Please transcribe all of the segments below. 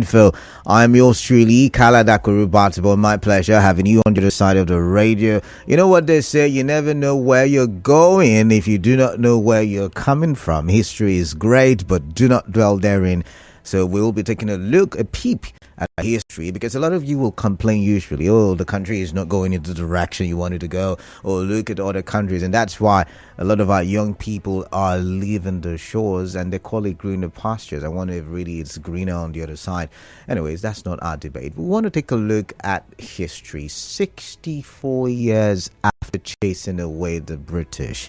info. I'm yours truly, Kaladakurubatibo. My pleasure having you on the other side of the radio. You know what they say, you never know where you're going if you do not know where you're coming from. History is great, but do not dwell therein. So we'll be taking a peep at history, because a lot of you will complain usually, oh, the country is not going into the direction you wanted to go, or look at other countries, and that's why a lot of our young people are leaving the shores, and they call it greener pastures. I wonder if really it's greener on the other side. Anyways, that's not our debate. We want to take a look at history 64 years after chasing away the British.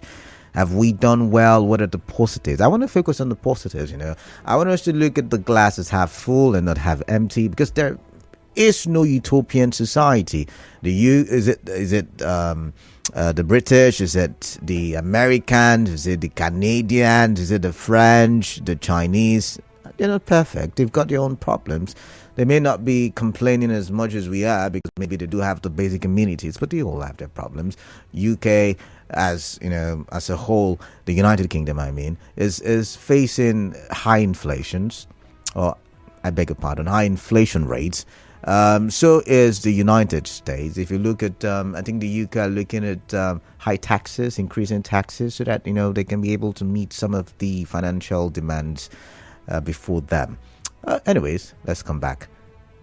Have we done well? What are the positives? I want to focus on the positives, I want us to look at the glass as half full and not half empty, because there is no utopian society. Is it the British? Is it the Americans? Is it the Canadians? Is it the French? The Chinese? They're not perfect. They've got their own problems. They may not be complaining as much as we are, because maybe they do have the basic amenities, but they all have their problems. UK, as a whole, the United Kingdom, is facing high inflations, or I beg your pardon, high inflation rates. So is the United States. If you look at, I think the UK are looking at high taxes, increasing taxes, so that they can be able to meet some of the financial demands before them. Anyways, let's come back.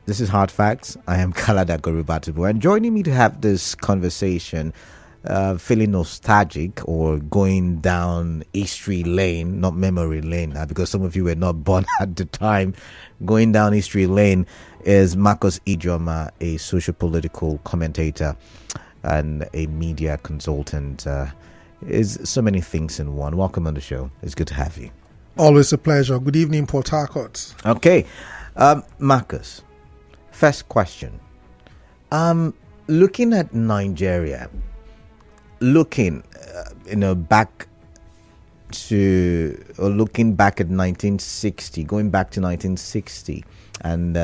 This is Hard Facts. I am Kalada Gorubatibu, and joining me to have this conversation, feeling nostalgic or going down history lane, not memory lane, because some of you were not born at the time, going down history lane, is Marcus Ijioma, a socio-political commentator and a media consultant. Is so many things in one. Welcome on the show. It's good to have you. Always a pleasure. Good evening, Port Harcourt. Okay. Marcus, first question. Looking at Nigeria, looking back at 1960, going back to 1960, and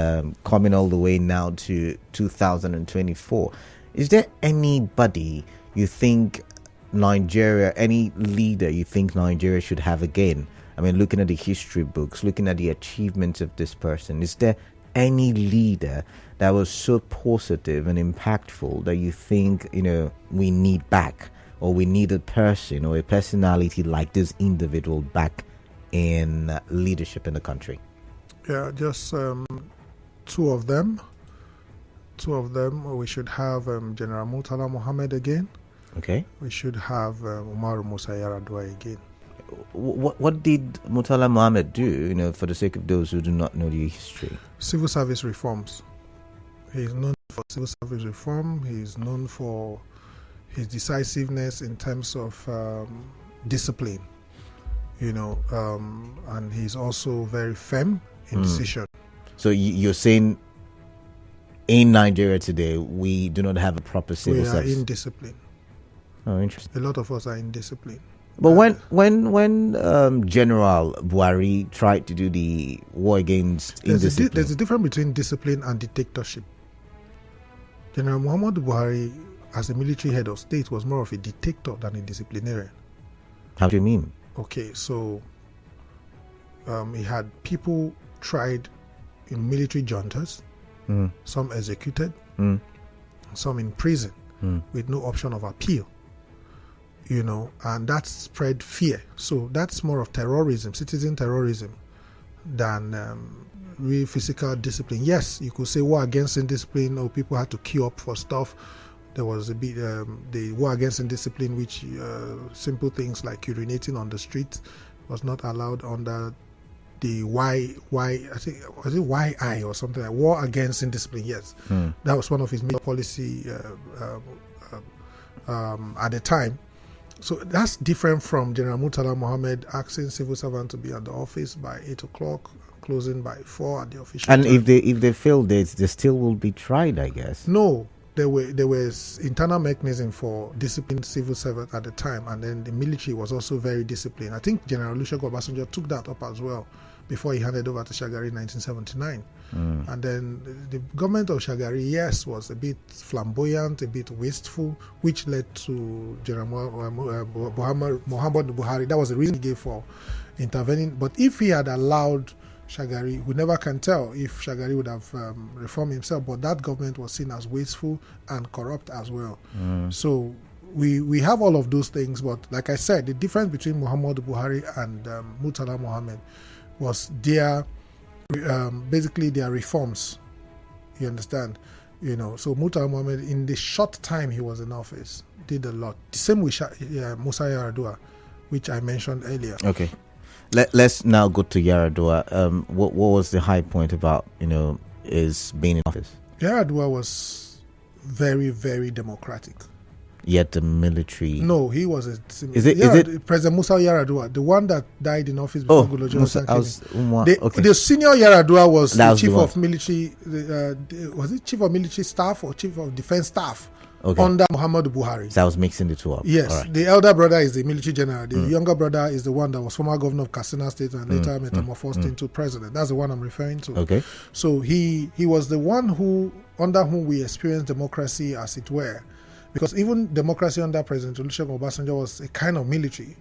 coming all the way now to 2024, is there anybody you think Nigeria, any leader you think Nigeria should have again? Looking at the history books, looking at the achievements of this person, is there any leader that was so positive and impactful that you think we need back, or we need a person or a personality like this individual back in leadership in the country? Yeah, just two of them. We should have General Murtala Mohammed again. Okay. We should have Umaru Musa Yar'Adua again. What did Murtala Mohammed do, for the sake of those who do not know the history? Civil service reforms. He's known for civil service reform. He's known for his decisiveness in terms of discipline, and he's also very firm in decision. So you're saying in Nigeria today, we do not have a proper civil service? We are indisciplined. Oh, interesting. A lot of us are indisciplined. But when General Buhari tried to do the war against indiscipline, there's a difference between discipline and dictatorship. General Muhammadu Buhari, as a military head of state, was more of a dictator than a disciplinarian. How do you mean? Okay, so he had people tried in military juntas, some executed, some in prison with no option of appeal. And that spread fear. So that's more of terrorism, citizen terrorism, than real physical discipline. Yes, you could say war against indiscipline, or people had to queue up for stuff. There was a bit the war against indiscipline, which simple things like urinating on the street was not allowed under the I think was it YI or something like war against indiscipline. Yes, that was one of his major policy at the time. So that's different from General Murtala Mohammed asking civil servants to be at the office by 8 o'clock, closing by 4 at the official And time. if they fail dates, they still will be tried, I guess. No, there was internal mechanism for disciplined civil servants at the time, and then the military was also very disciplined. I think General Olusegun Obasanjo took that up as well before he handed over to Shagari in 1979. And then the government of Shagari, yes, was a bit flamboyant, a bit wasteful, which led to General Muhammad Buhari. That was the reason he gave for intervening. But if he had allowed Shagari. We never can tell if Shagari would have reformed himself, but that government was seen as wasteful and corrupt as well. So we have all of those things, but like I said, the difference between Muhammadu Buhari and Murtala Mohammed was their basically their reforms. You understand? You know, so Murtala Mohammed, in the short time he was in office, did a lot. The same with Musa Yar'Adua, which I mentioned earlier. Okay. Let's now go to Yar'Adua. What was the high point about, his being in office? Yar'Adua was very, very democratic. Yet the military... No, he was Is it President Musa Yar'Adua, the one that died in office before Goodluck Jonathan okay. The senior Yar'Adua was the chief of military... was it chief of military staff or chief of defense staff okay. under Muhammadu Buhari? So I was mixing the two up. Yes, right. The elder brother is the military general. The younger brother is the one that was former governor of Katsina State and later metamorphosed into president. That's the one I'm referring to. Okay. So he was the one under whom we experienced democracy, as it were. Because even democracy under President Olusegun Obasanjo was a kind of military.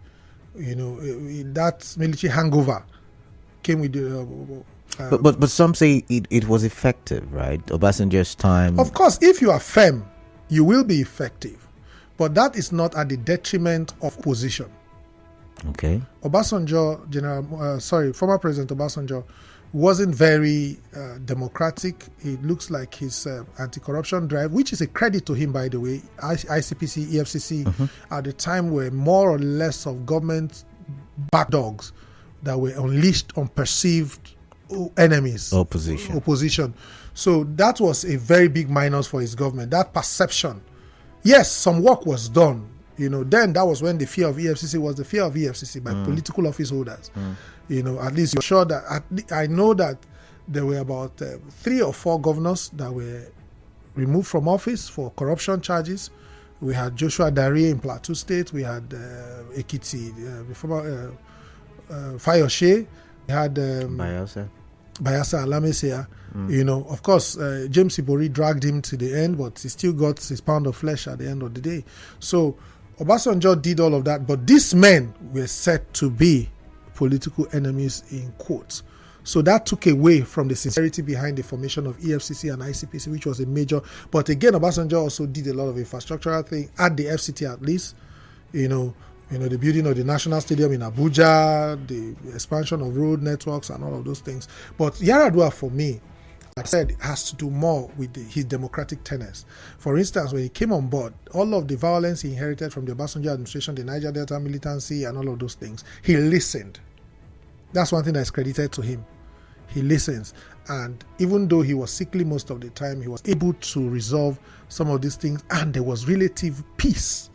That military hangover came with the... but some say it was effective, right? Obasanjo's time... Of course, if you are firm, you will be effective. But that is not at the detriment of opposition. Okay. Former President Obasanjo wasn't very democratic. It looks like his anti-corruption drive, which is a credit to him, by the way. ICPC, EFCC, at the time were more or less of government back dogs that were unleashed on perceived enemies. Opposition. So that was a very big minus for his government, that perception. Yes, some work was done. Then that was when the fear of EFCC was the fear of EFCC by political office holders. At least you're sure that I know that there were about 3 or 4 governors that were removed from office for corruption charges. We had Joshua Darie in Plateau State. We had Ekiti, former Fayoshe. We had Bayelsa Alamesia. Of course, James Ibori dragged him to the end, but he still got his pound of flesh at the end of the day. So Obasanjo did all of that, but these men were said to be political enemies in quotes. So that took away from the sincerity behind the formation of EFCC and ICPC, which was a major. But again, Obasanjo also did a lot of infrastructural things at the FCT, at least. The building of the National Stadium in Abuja, the expansion of road networks and all of those things. But Yar'Adua, for me, like I said, has to do more with his democratic tenets. For instance, when he came on board, all of the violence he inherited from the Obasanjo administration, the Niger Delta militancy and all of those things, he listened. That's one thing that is credited to him. He listens. And even though he was sickly most of the time, he was able to resolve some of these things. And there was relative peace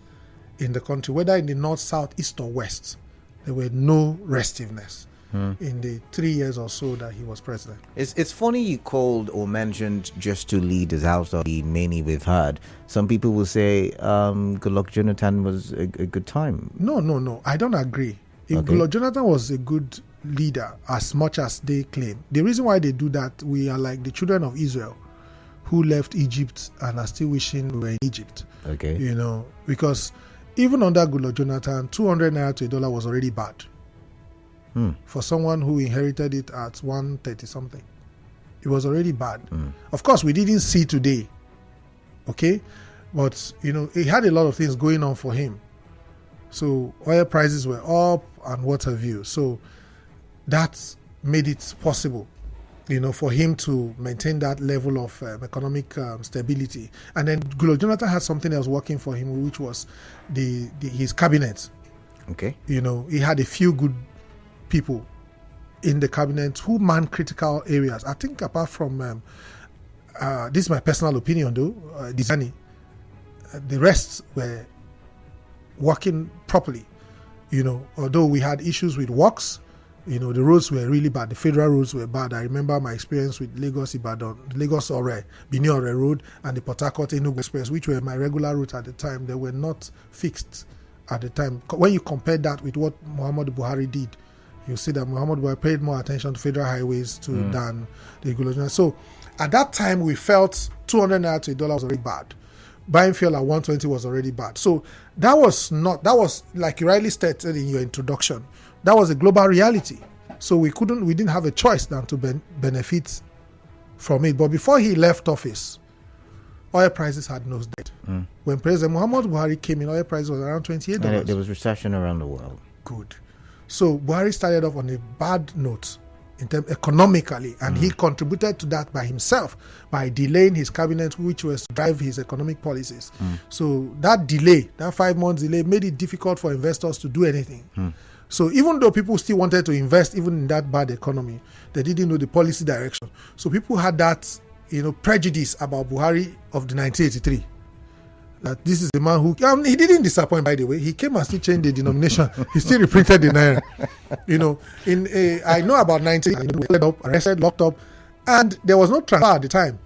in the country, whether in the north, south, east or west. There were no restiveness in the 3 years or so that he was president. It's funny you called or mentioned just to lead us out of the many we've had. Some people will say Goodluck Jonathan was a good time. No. I don't agree. If Goodluck Jonathan was a good leader, as much as they claim, the reason why they do that, we are like the children of Israel who left Egypt and are still wishing we were in Egypt. Okay. Because even under Goodluck Jonathan, 200 naira to $1 was already bad. For someone who inherited it at 130 something. It was already bad. Of course, we didn't see today. Okay? But, he had a lot of things going on for him. So oil prices were up and what have you. So that made it possible, for him to maintain that level of economic stability. And then Goodluck Jonathan had something else working for him, which was his cabinet. Okay. He had a few good people in the cabinet who manned critical areas. I think apart from, this is my personal opinion though, Dizani, the rest were working properly. Although we had issues with works, the roads were really bad. The federal roads were bad. I remember my experience with Lagos-Ibadan, Lagos-Ore, Benin-Ore Road, and the Port Harcourt-Enugu Express, which were my regular route at the time. They were not fixed at the time. When you compare that with what Muhammadu Buhari did, you see that Muhammadu Buhari paid more attention to federal highways than the regulation. So at that time, we felt 200 naira to $1 was already bad. Buying fuel at 120 was already bad. So that was like you rightly stated in your introduction, that was a global reality. So we didn't have a choice than to benefit from it. But before he left office, oil prices had nosedived. When President Muhammad Buhari came in, oil prices was around $28. And there was recession around the world. Good. So Buhari started off on a bad note in terms economically, and he contributed to that by himself by delaying his cabinet, which was to drive his economic policies. So that delay, that 5 months delay, made it difficult for investors to do anything. So even though people still wanted to invest, even in that bad economy, they didn't know the policy direction. So people had that, prejudice about Buhari of the 1983. That this is the man who he didn't disappoint, by the way. He came and still changed the denomination. He still reprinted the naira. I know about 90, arrested, locked up, and there was no transfer at the time.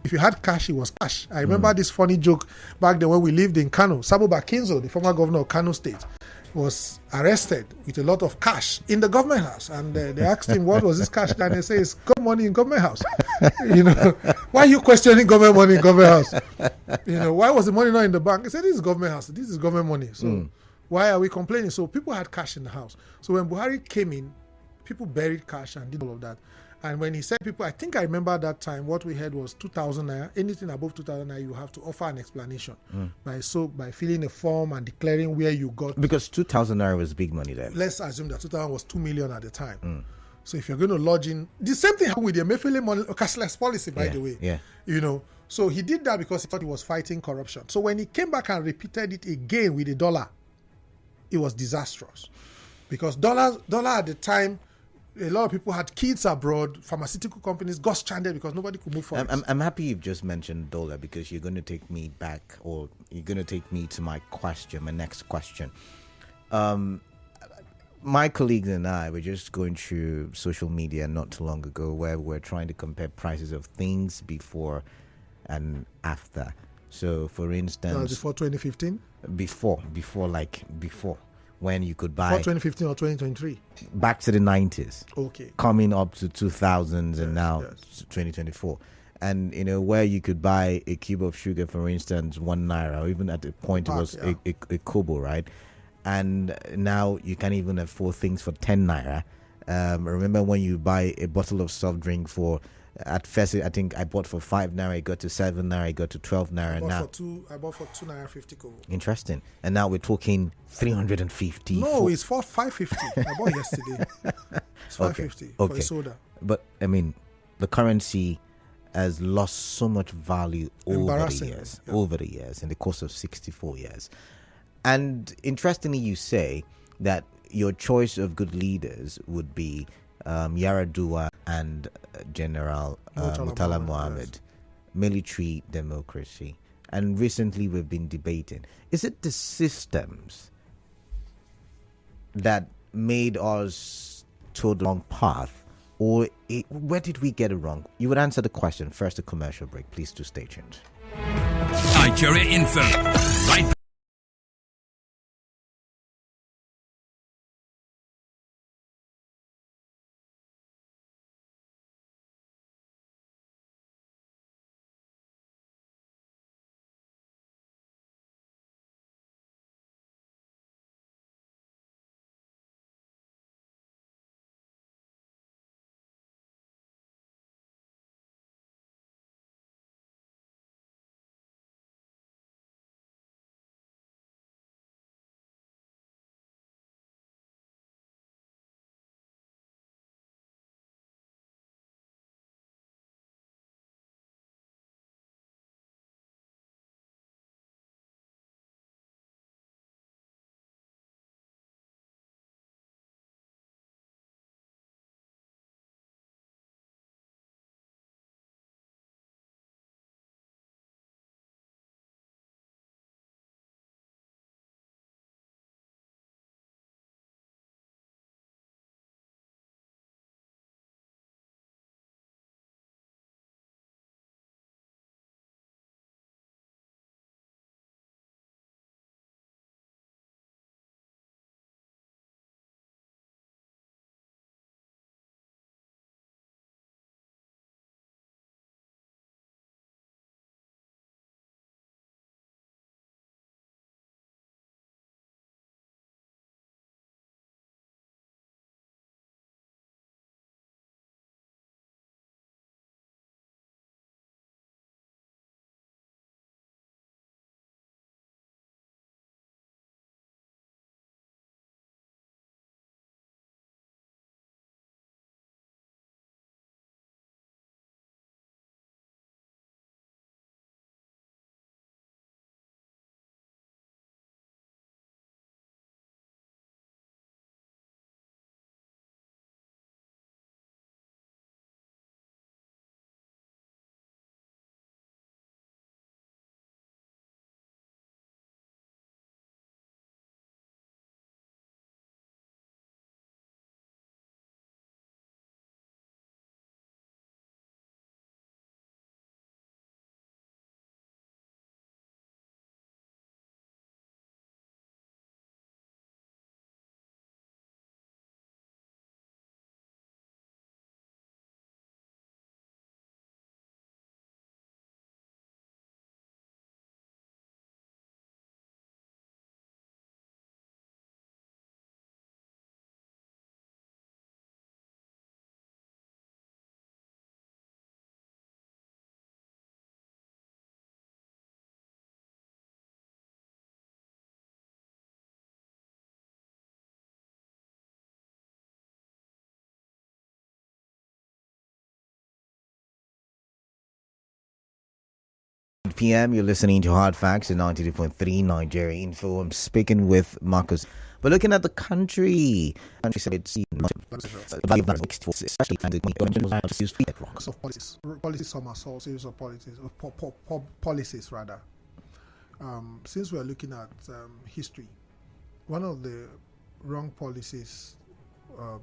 If you had cash, it was cash. I remember this funny joke back then when we lived in Kano. Sabo Bakinzo, the former governor of Kano State, was arrested with a lot of cash in the government house, and they asked him what was this cash, and they say it's government money in government house. Why are you questioning government money in government house? Why was the money not in the bank? He said this is government house, this is government money, so why are we complaining? So people had cash in the house. So when Buhari came in, people buried cash and did all of that. And when he said people, I think I remember that time, what we had was 2,000 naira. Anything above 2,000 naira, you have to offer an explanation by filling a form and declaring where you got. Because 2,000 naira was big money then. Let's assume that 2,000 was 2 million at the time. So if you're going to lodge in, the same thing happened with the Emefiele money cashless policy, by the way. Yeah. So he did that because he thought he was fighting corruption. So when he came back and repeated it again with the dollar, it was disastrous, because dollar at the time, a lot of people had kids abroad. Pharmaceutical companies got stranded because nobody could move forward. I'm happy you've just mentioned dollar, because you're going to take me back, or you're going to take me to my next question. My colleagues and I were just going through social media not too long ago, where we're trying to compare prices of things before and after. So, for instance, before 2015, before when you could buy, before 2015 or 2023, back to the 90s, okay, coming up to 2000s, and now 2024, and where you could buy a cube of sugar, for instance, 1 naira, or even at the point it was a kobo, right? And now you can even afford things for 10 naira. Remember when you buy a bottle of soft drink for, at first I think I bought for 5 naira, it got to 7 naira, it got to 12 naira. I bought for 2 naira 50 kobo. Interesting. And now we're talking 350. No, it's for 550. I bought yesterday. It's 550 for a soda. But I mean, the currency has lost so much value over the years, in the course of 64 years. And interestingly, you say that your choice of good leaders would be Yaradua and General Murtala Mohammed, military democracy. And recently we've been debating, is it the systems that made us to the wrong path, or where did we get it wrong? You would answer the question. First, a commercial break. Please do stay tuned. Nigeria Info. Right. p.m. You're listening to Hard Facts in 92.3 Nigeria Info. I'm speaking with Marcus. We're looking at the country. Policies, somersault, series of policies rather. Since we are looking at history, one of the wrong policies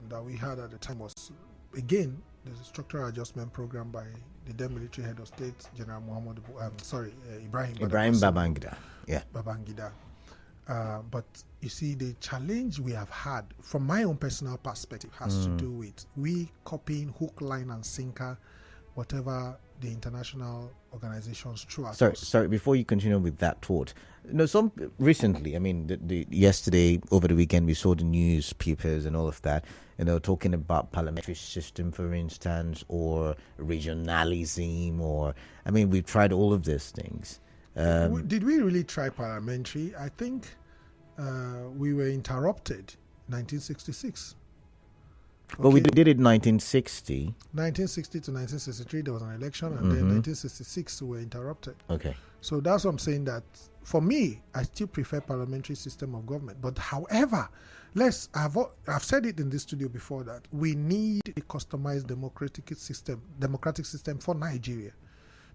that we had at the time was, again, the structural adjustment program by the then military head of state, General Ibrahim Babangida. Yeah. Babangida. But you see, the challenge we have had, from my own personal perspective, has to do with we copying hook, line, and sinker whatever the international organizations throw at us. Sorry, before you continue with that thought, some recently, yesterday, over the weekend, we saw the newspapers and all of that, talking about parliamentary system, for instance, or regionalism, we've tried all of these things. Did we really try parliamentary? I think we were interrupted in 1966. But we did it in 1960. 1960 to 1963, there was an election, and then 1966 we were interrupted. Okay. So that's what I'm saying, that for me, I still prefer parliamentary system of government. But however, I've said it in this studio before that we need a customized democratic system for Nigeria.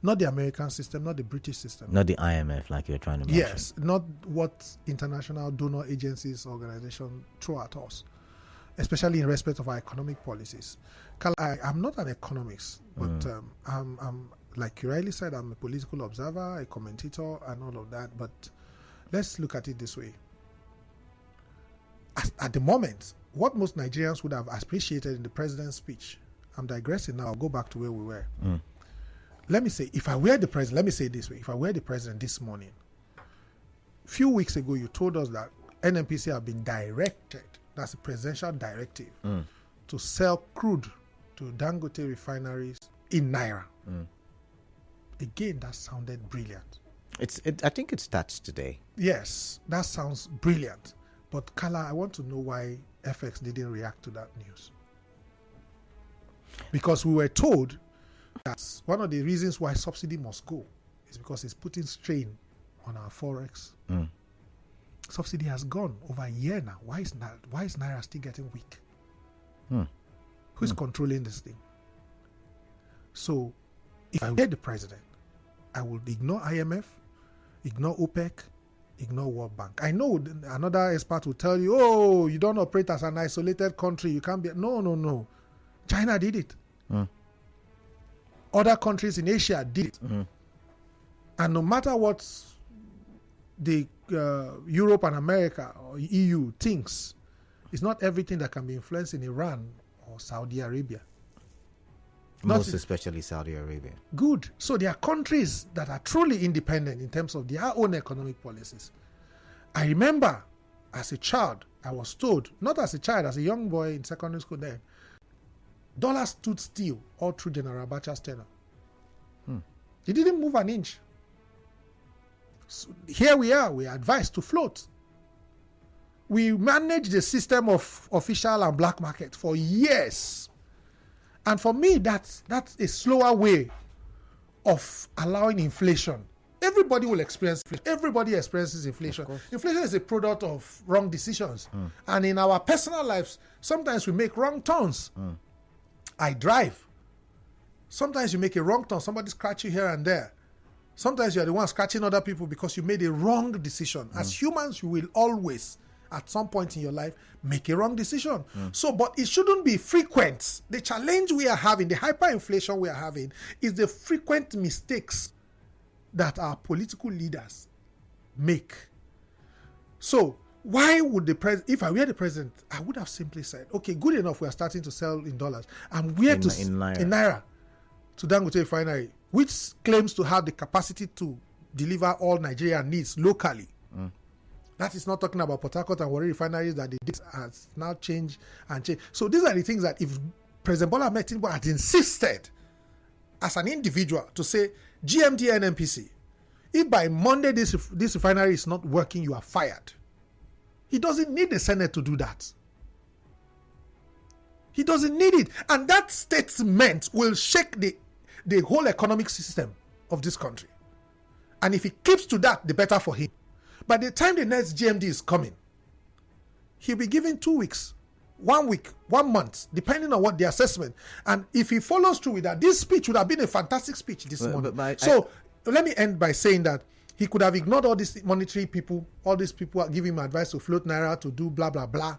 Not the American system, not the British system. Not the IMF, like you're trying to mention. Yes, not what international donor agencies, organizations throw at us, especially in respect of our economic policies. I'm not an economist, but I'm, like you rightly said, I'm a political observer, a commentator, and all of that. But let's look at it this way. At the moment, what most Nigerians would have appreciated in the president's speech, I'm digressing now, I'll go back to where we were. Let me say, if I were the president, let me say it this way, if I were the president this morning, a few weeks ago you told us that NNPC have been directed, that's a presidential directive, to sell crude to Dangote refineries in Naira. Again, that sounded brilliant. I think it starts today. Yes, that sounds brilliant. But Kala, I want to know why FX didn't react to that news. Because we were told that one of the reasons why subsidy must go is because it's putting strain on our forex. Subsidy has gone over a year now. Why is Naira still getting weak? Who's controlling this thing? So, if I were the president, I would ignore IMF, ignore OPEC, ignore World Bank. I know another expert will tell you, oh, you don't operate as an isolated country. You can't be. No. China did it. Other countries in Asia did it. And no matter what the Europe and America or EU thinks, it's not everything that can be influenced in Iran or Saudi Arabia. Most especially Saudi Arabia. Good. So there are countries that are truly independent in terms of their own economic policies. I remember as a child, I was told, not as a child, as a young boy in secondary school then, dollar stood still all through General Abacha's tenure. He didn't move an inch. So here we are advised to float. We managed the system of official and black market for years. And for me, that's a slower way of allowing inflation. Everybody will experience inflation. Everybody experiences inflation. Inflation is a product of wrong decisions. And in our personal lives, sometimes we make wrong turns. I drive. Sometimes you make a wrong turn. Somebody scratch you here and there. Sometimes you're the one scratching other people because you made a wrong decision. As humans, you will always, at some point in your life, make a wrong decision. So, but it shouldn't be frequent. The challenge we are having, the hyperinflation we are having, is the frequent mistakes that our political leaders make. So, why would the president, if I were the president, I would have simply said, okay, good enough, we are starting to sell in dollars. And where in Naira to Dangote refinery, which claims to have the capacity to deliver all Nigerian needs locally. That is not talking about Port Harcourt and Warri refineries that the date has now changed. So these are the things that if President Bola Ahmed Tinubu had insisted as an individual to say, GMT NNPC, if by Monday this refinery is not working, you are fired. He doesn't need the Senate to do that. He doesn't need it. And that statement will shake the whole economic system of this country. And if he keeps to that, the better for him. By the time the next GMD is coming, he'll be given 2 weeks, 1 week, 1 month, depending on what the assessment. And if he follows through with that, this speech would have been a fantastic speech this morning. Let me end by saying that he could have ignored all these monetary people, all these people are giving him advice to float naira, to do blah, blah, blah,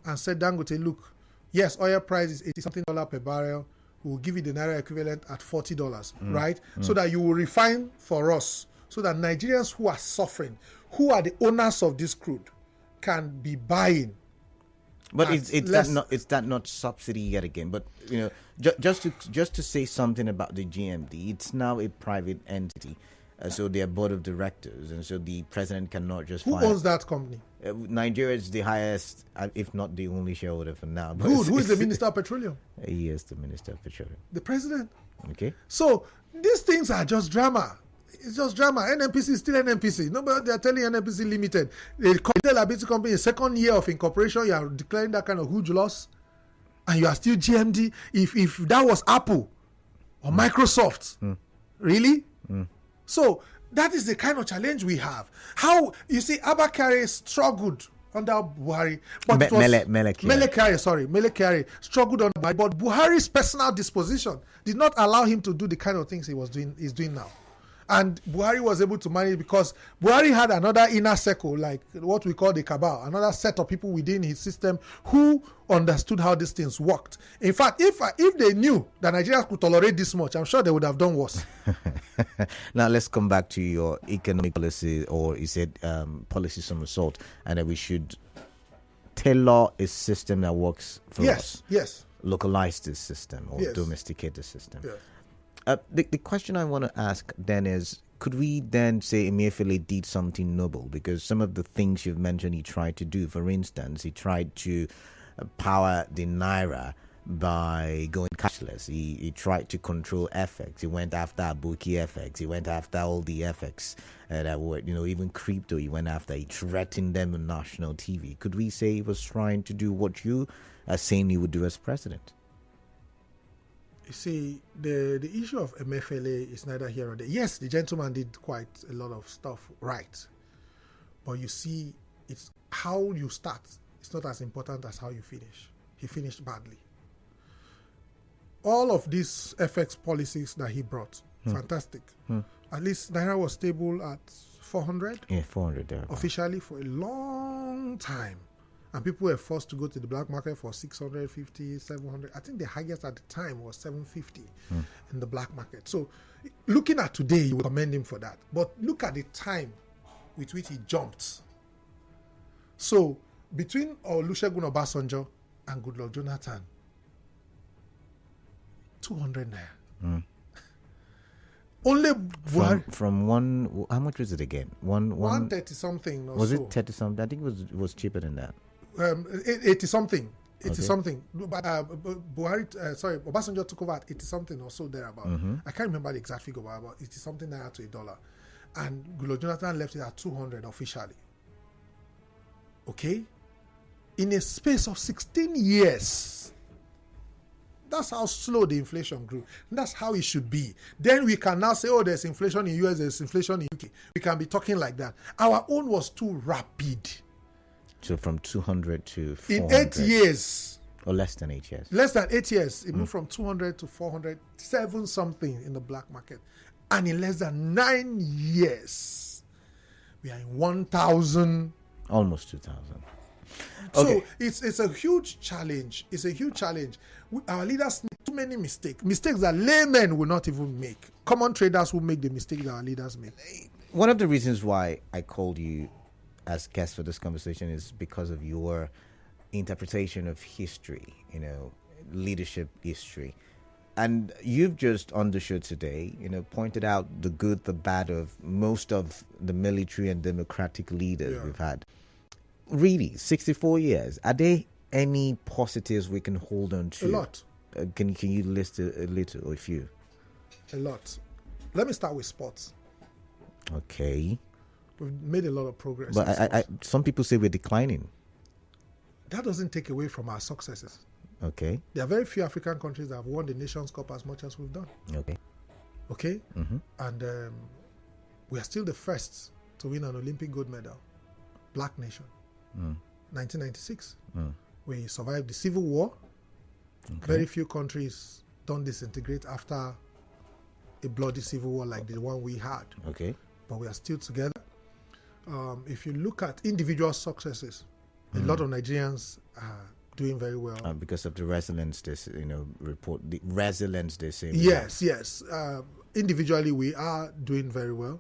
and said, Dangote, look, yes, oil price is $80-something per barrel. We'll give you the naira equivalent at $40, right? So that you will refine for us, so that Nigerians who are suffering, who are the owners of this crude, can be buying. But it's that not subsidy yet again. But just to say something about the GMD, it's now a private entity, so they are board of directors, and so the president cannot just. Who owns that company? Nigeria is the highest, if not the only shareholder for now. But Good. Who is the Minister of Petroleum? He is the Minister of Petroleum. The president. Okay. So these things are just drama. It's just drama. NNPC is still NNPC. Nobody, they are telling NNPC Limited, the liability company, in second year of incorporation, you are declaring that kind of huge loss, and you are still GMD. If that was Apple or Microsoft, really? So that is the kind of challenge we have. How, you see, Abakari struggled under Buhari, but it was Mele Kyari struggled under Buhari, but Buhari's personal disposition did not allow him to do the kind of things he's doing now. And Buhari was able to manage because Buhari had another inner circle, like what we call the cabal, another set of people within his system who understood how these things worked. In fact, if they knew that Nigerians could tolerate this much, I'm sure they would have done worse. Now let's come back to your economic policy, or you said policy somersault, and that we should tailor a system that works for us. Yes. Localize this system or domesticate the system. Yes. The question I want to ask then is, could we then say Emefiele did something noble? Because some of the things you've mentioned he tried to do, for instance, he tried to power the Naira by going cashless. He tried to control FX. He went after Abuki FX. He went after all the FX that were, even crypto. He went after. He threatened them on national TV. Could we say he was trying to do what you are saying he would do as president? You see, the issue of Emefiele is neither here nor there. Yes, the gentleman did quite a lot of stuff right. But you see, it's how you start. It's not as important as how you finish. He finished badly. All of these FX policies that he brought, fantastic. At least Naira was stable at 400. Yeah, 400 there. Officially for a long time. And people were forced to go to the black market for 650, 700. I think the highest at the time was 750 in the black market. So looking at today, you would commend him for that. But look at the time with which he jumped. So between Olusegun Obasanjo and Goodluck Jonathan, 200 naira. Only from one. How much was it again? 130 something. Was it 30 something? I think it was cheaper than that. 80 something. 80 something. But Obasanjo took over at 80 something or so thereabout. I can't remember the exact figure, but about 80 something naira to $1. And Goodluck Jonathan left it at 200 officially. Okay? In a space of 16 years. That's how slow the inflation grew. That's how it should be. Then we can now say, there's inflation in US, there's inflation in UK. We can be talking like that. Our own was too rapid. So from 200 to 400. In 8 years. Or less than 8 years. Less than 8 years. It moved from 200 to 400, 7 something in the black market. And in less than 9 years, we are in 1,000. Almost 2,000. Okay. So it's a huge challenge. It's a huge challenge. Our leaders make too many mistakes that laymen will not even make. Common traders will make the mistakes that our leaders make. One of the reasons why I called you as guest for this conversation is because of your interpretation of history, leadership history. And you've just on the show today, pointed out the good, the bad of most of the military and democratic leaders we've had. Really, 64 years. Are there any positives we can hold on to? A lot. Can you list a little or a few? A lot. Let me start with sports. Okay. We've made a lot of progress. But some people say we're declining. That doesn't take away from our successes. Okay. There are very few African countries that have won the Nations Cup as much as we've done. Okay. Okay? And We are still the first to win an Olympic gold medal. Black nation. 1996. We survived the Civil War. Okay. Very few countries don't disintegrate after a bloody civil war like the one we had. Okay. But we are still together. If you look at individual successes, a lot of Nigerians are doing very well. Because of the resilience, report the resilience they say. Yes. Individually, we are doing very well.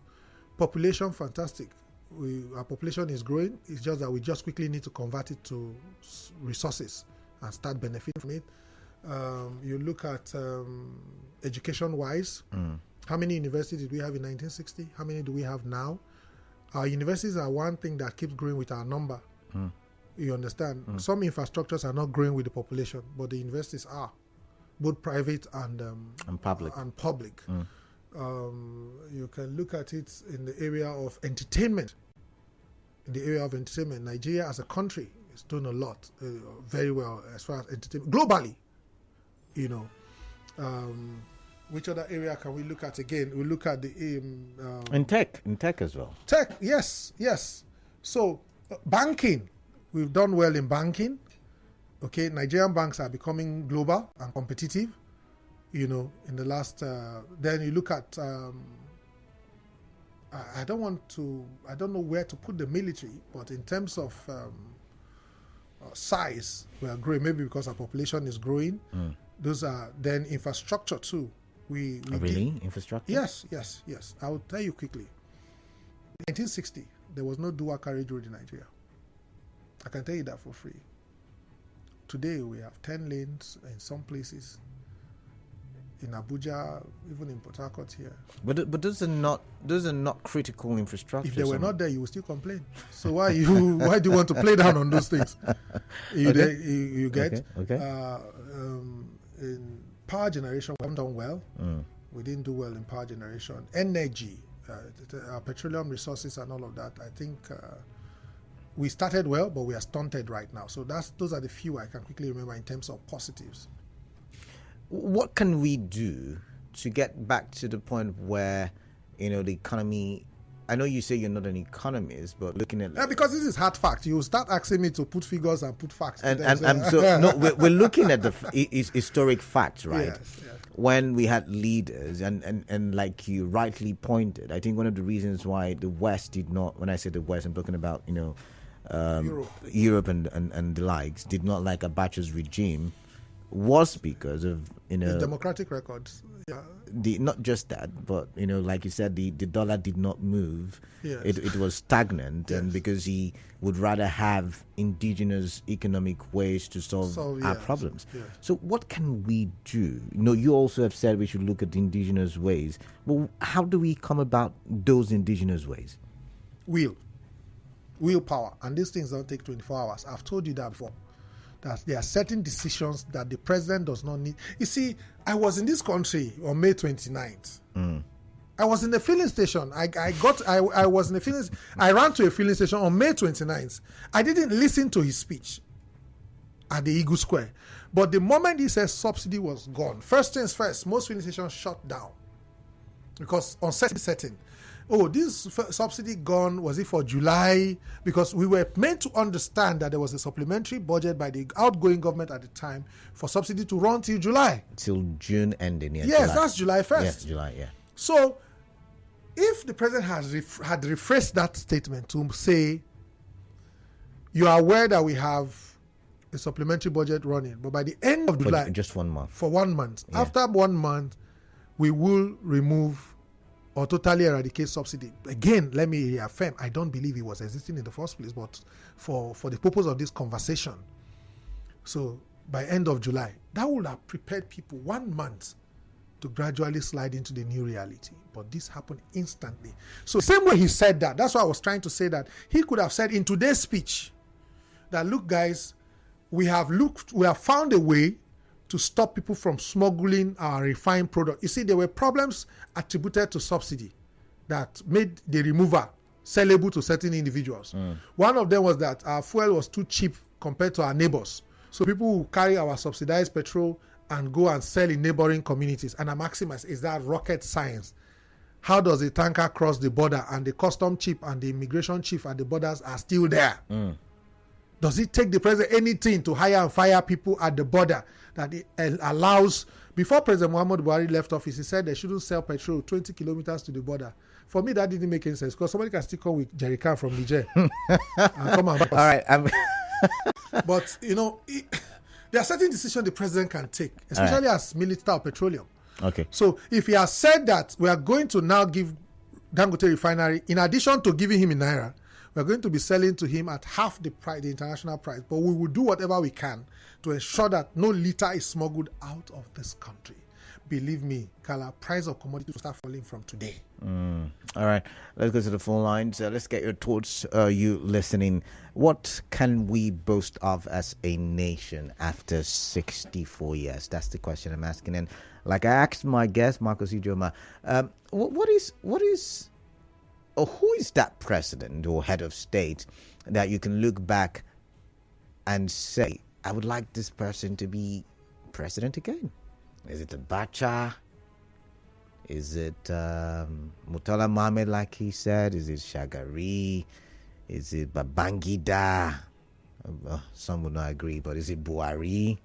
Population, fantastic. Our population is growing. It's just that we just quickly need to convert it to resources and start benefiting from it. You look at education-wise, how many universities did we have in 1960? How many do we have now? Our universities are one thing that keeps growing with our number. You understand? Some infrastructures are not growing with the population, but the universities are, both private and public. You can look at it in the area of entertainment. Nigeria as a country is doing a lot, very well as far as entertainment globally. Which other area can we look at again? We look at the in tech as well. Tech, yes. So banking, we've done well in banking. Okay, Nigerian banks are becoming global and competitive. In the last. Then you look at. I don't know where to put the military, but in terms of size, we are growing. Maybe because our population is growing. Those are then infrastructure too. We really infrastructure? Yes. I will tell you quickly. 1960, there was no dual carriage road in Nigeria. I can tell you that for free. Today we have 10 lanes in some places. In Abuja, even in Port Harcourt here. But those are not critical infrastructure. If they were not there, you would still complain. So why do you want to play down on those things? You get? Okay. In power generation, we haven't done well. We didn't do well in power generation. Energy, petroleum resources and all of that. I think we started well, but we are stunted right now. So those are the few I can quickly remember in terms of positives. What can we do to get back to the point where, the economy... I know you say you're not an economist, but looking at... because this is hard fact. You start asking me to put figures and put facts. We're looking at the historic facts, right? Yes. When we had leaders, and like you rightly pointed, I think one of the reasons why the West did not... When I say the West, I'm talking about, Europe and the likes, did not like Abacha's regime, was because of the democratic records. Yeah. Not just that, but like you said, the dollar did not move. Yes. It was stagnant, Yes. and because he would rather have indigenous economic ways to solve our problems. Yes. So what can we do? You also have said we should look at the indigenous ways. But how do we come about those indigenous ways? Willpower, and these things don't take 24 hours. I've told you that before. That there are certain decisions that the president does not need. You see, I was in this country on May 29th. I was in the filling station. I was in the filling. I ran to a filling station on May 29th. I didn't listen to his speech at the Eagle Square. But the moment he said subsidy was gone, first things first, most filling stations shut down. Because on setting, this subsidy gone, was it for July? Because we were meant to understand that there was a supplementary budget by the outgoing government at the time for subsidy to run till July. Till June ending, Yes, July. that's July 1st. Yes, July, yeah. So, if the president had rephrased that statement to say, you are aware that we have a supplementary budget running, but by the end of July... just 1 month. For 1 month. Yeah. After 1 month, we will remove or totally eradicate subsidy. Again, let me reaffirm, I don't believe it was existing in the first place, but for the purpose of this conversation. So by end of July, that would have prepared people 1 month to gradually slide into the new reality. But this happened instantly. So same way he said that, that's why I was trying to say that he could have said in today's speech that, look guys, we have found a way to stop people from smuggling our refined product. You see, there were problems attributed to subsidy that made the remover sellable to certain individuals. One of them was that our fuel was too cheap compared to our neighbors. So people who carry our subsidized petrol and go and sell in neighboring communities. And I'm asking myself, is that rocket science? how does the tanker cross the border and the custom chief and the immigration chief at the borders are still there? Does it take the president anything to hire and fire people at the border that it allows? Before President Muhammad Buhari left office, he said they shouldn't sell petrol 20 kilometers to the border. For me, that didn't make any sense because somebody can still come with jerry can from Niger and come and buy us. All right. But, there are certain decisions the president can take, especially as Minister of Petroleum. Okay. So if he has said that we are going to now give Dangote Refinery, in addition to giving him in Naira, we're going to be selling to him at half the price, the international price. But we will do whatever we can to ensure that no liter is smuggled out of this country. Believe me, Kala, price of commodities will start falling from today. All right, let's go to the phone lines. Let's get your thoughts, you listening. What can we boast of as a nation after 64 years? That's the question I'm asking. And like I asked my guest, Marcus Ijioma, who is that president or head of state that you can look back and say, I would like this person to be president again? Is it Abacha? Is it Murtala Mohammed, like he said? Is it Shagari? Is it Babangida? Some would not agree, but is it Buhari?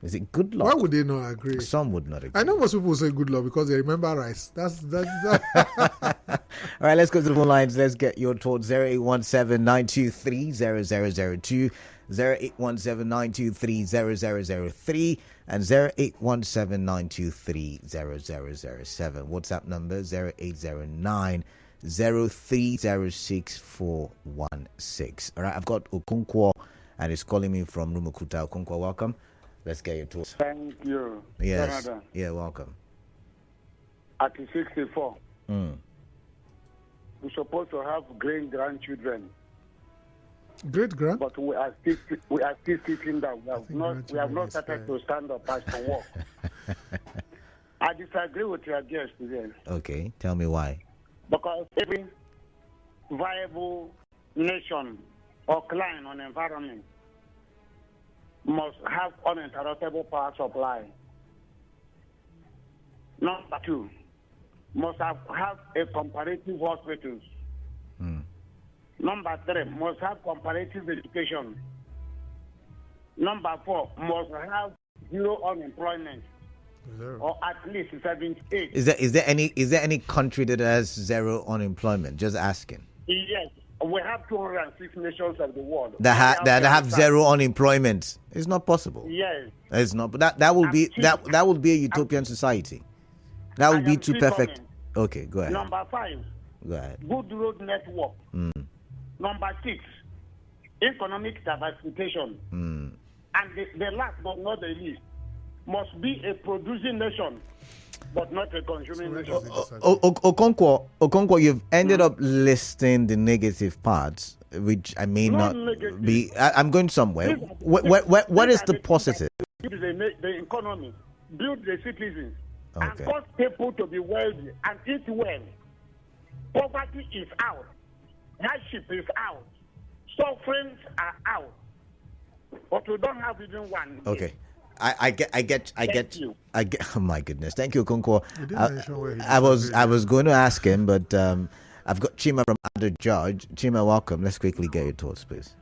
Is it Goodluck? Why would they not agree? Some would not agree. I know most people say Goodluck because they remember rice. That's All right, let's go to the phone lines. Let's get your thoughts. 0817-923-0002, 0817-923-0003, and 0817-923-0007. WhatsApp number 0809-0306-416. All right, I've got Okonkwo, and he's calling me from Rumukuta. Okonkwo, welcome. Let's get your thoughts. Thank you. Yes. Canada. Yeah, welcome. At 64, we're supposed to have great grandchildren, great grand. but we are still sitting down. We have not started to stand up as to work. I disagree with your guest today. Okay, tell me why. Because every viable nation or client on environment must have uninterruptible power supply. Number two, must have a comparative hospitals. Number three, must have comparative education. Number four, must have zero unemployment. Or at least 78. Is there any country that has zero unemployment? Just asking. Yes, we have 206 nations of the world That have zero unemployment. It's not possible. Yes, It's not. But that will be a utopian society. That would be too perfect. Coming. Okay, go ahead. Number five, Go ahead. good road network. Number six, economic diversification. And the last but not the least, must be a producing nation, but not a consuming nation. Okonkwo, you've ended up listing the negative parts, which I may not negative. be. I'm going somewhere. What is the positive? Build the economy, build the citizens, Okay. and cause people to be wealthy and eat well. Poverty is out. Hardship is out. Sufferings are out. But we don't have even one. Okay. I get. you. Oh my goodness! Thank you, Okonkwo. You didn't mention where he I was disagreed. going to ask him, but I've got Chima from Under Judge. Chima, welcome. Let's quickly get your thoughts, please.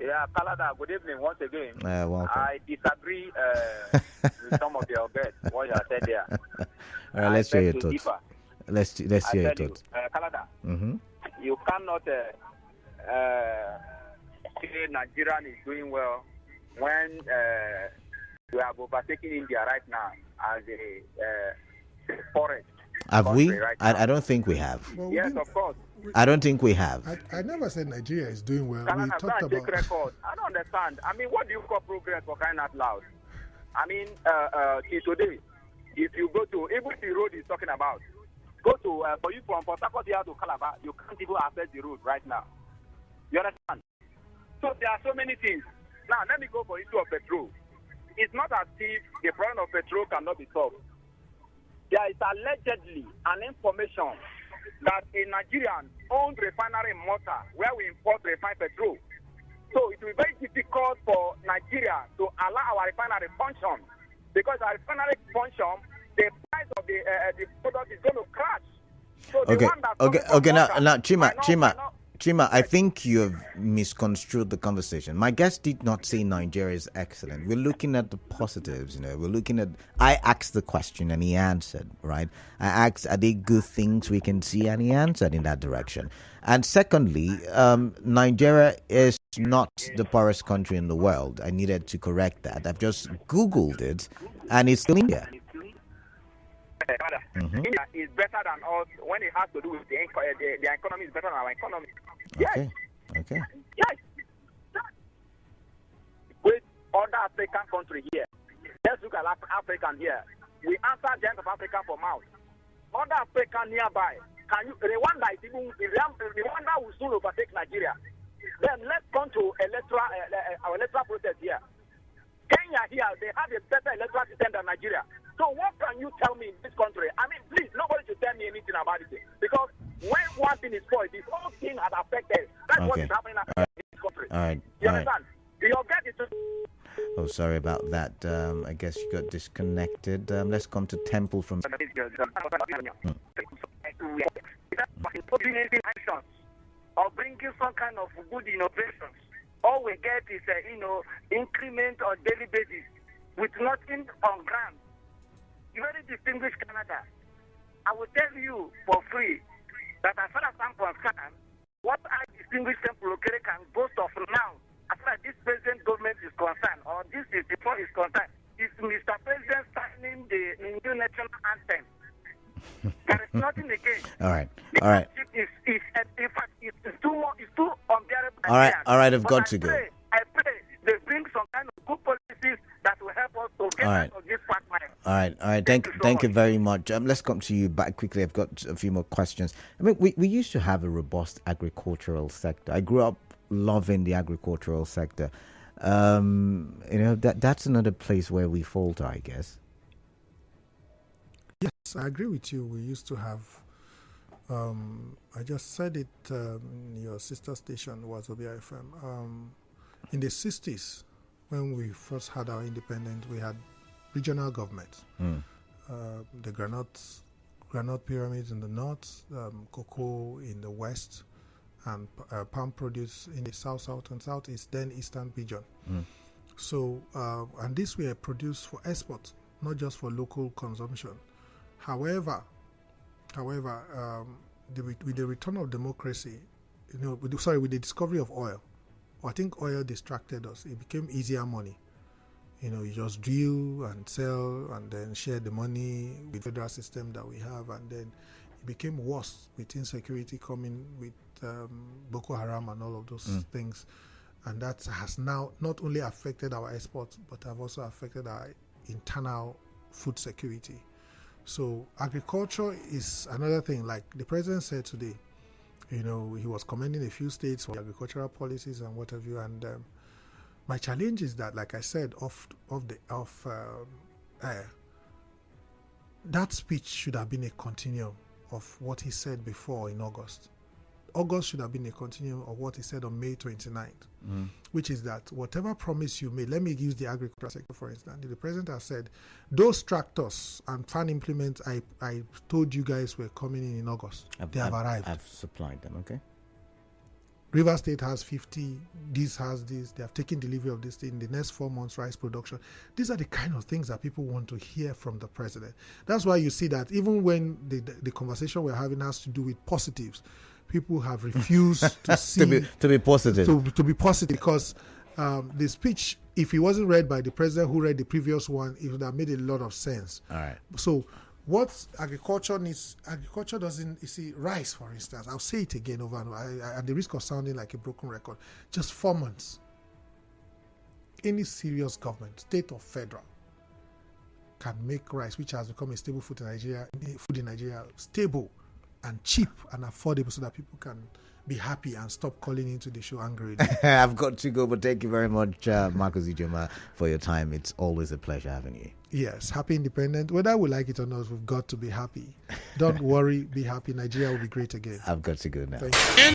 Yeah, Kalada, good evening once again. Welcome. I disagree with some of your guests, what you have said there. All right, let's hear your thoughts. Differ. Let's hear your thoughts. Kalada, Mm-hmm. you cannot say Nigerian is doing well when we have overtaken India right now as a forest. Have we? Right I don't think we have. Well, Yes, of course. I don't think we have. I never said Nigeria is doing well. We Kalada, talked go and take about. record. I don't understand. I mean, what do you call progress for crying out loud? I mean, till today, if you go to, even the road he's talking about, go to, for you from Port Harcourt here to Calabar, you can't even access the road right now. You understand? So there are so many things. Now, let me go for issue of petrol. It's not as if the problem of petrol cannot be solved. There is allegedly an information that a Nigerian-owned refinery in Malta, where we import refined petrol. So it will be very difficult for Nigeria to allow our refinery function, because our refinery function, the price of the product is going to crash. So the Okay, one that's okay, coming from okay. Now, Russia now, Chima, might Chima, not- Chima. I think you have misconstrued the conversation. My guest did not say Nigeria is excellent. We're looking at the positives. We're looking at. I asked the question and he answered. Right. I asked, "Are they good things we can see?" And he answered in that direction. And secondly, Nigeria is not the poorest country in the world. I needed to correct that. I've just Googled it, and it's still India. India is better than us when it has to do with the economy is better than our economy. Yes. Okay. Okay. Yes. With other African countries here, let's look at African here. We answer Giant of Africa for mouth. Other African nearby, can you? Rwanda is even Rwanda will soon overtake Nigeria. Then let's come to our electoral process here. Kenya here, they have a better electoral system than Nigeria. So what can you tell me in this country? I mean, please, nobody should tell me anything about it. Because when one thing is spoiled, this whole thing has affected. That's what is happening in this country. All right. You understand? You'll get it. Oh, sorry about that. I guess you got disconnected. Let's come to Temple from. Or bringing some kind of good innovations. All we get is, increment on daily basis with nothing on ground. Very distinguished Canada. I will tell you for free that as far as I'm concerned, what I distinguished Temple can boast of now, as far as this present government is concerned, or this is before is concerned, is Mr. President signing the new national anthem. There is nothing again. All right. All right. In fact, it's too unbearable. All right. I've got to go. I pray they bring some kind of good policies that will help us to get out of this quagmire. All right. Thank you very much. Let's come to you back quickly. I've got a few more questions. I mean, we used to have a robust agricultural sector. I grew up loving the agricultural sector. That's another place where we falter, I guess. Yes, I agree with you. We used to have, I just said it, your sister station was Obia FM. In the 60s, when we first had our independence, we had regional governments. The granite pyramids in the north, cocoa in the west, and palm produce in the south and southeast, then eastern region. So, and these were produced for export, not just for local consumption. However, with the return of democracy, with the discovery of oil, I think oil distracted us. It became easier money. You just drill and sell and then share the money with the federal system that we have, and then it became worse with insecurity coming with Boko Haram and all of those things. And that has now not only affected our exports, but have also affected our internal food security. So agriculture is another thing. Like the president said today, he was commending a few states for agricultural policies and what have you. And my challenge is that, like I said, that speech should have been a continuum of what he said before in August. August should have been a continuum of what he said on May 29th, which is that whatever promise you made, let me use the agricultural sector for instance. The president has said, those tractors and farm implements I told you guys were coming in August, they have arrived. I've supplied them, okay? River State has 50, this has this, they have taken delivery of this thing in the next 4 months, rice production. These are the kind of things that people want to hear from the president. That's why you see that even when the conversation we're having has to do with positives, people have refused to see to be positive. To be positive, because the speech, if it wasn't read by the president who read the previous one, it would have made a lot of sense. All right. So what agriculture needs, agriculture doesn't, you see, rice, for instance, I'll say it again over and over, at the risk of sounding like a broken record, just 4 months. Any serious government, state or federal, can make rice, which has become a stable food in Nigeria, stable and cheap and affordable, so that people can be happy and stop calling into the show angry. I've got to go, but thank you very much, Marcus Ijioma, for your time. It's always a pleasure having you. Yes, happy independent. Whether we like it or not, we've got to be happy. Don't worry, be happy. Nigeria will be great again. I've got to go now. Thank you.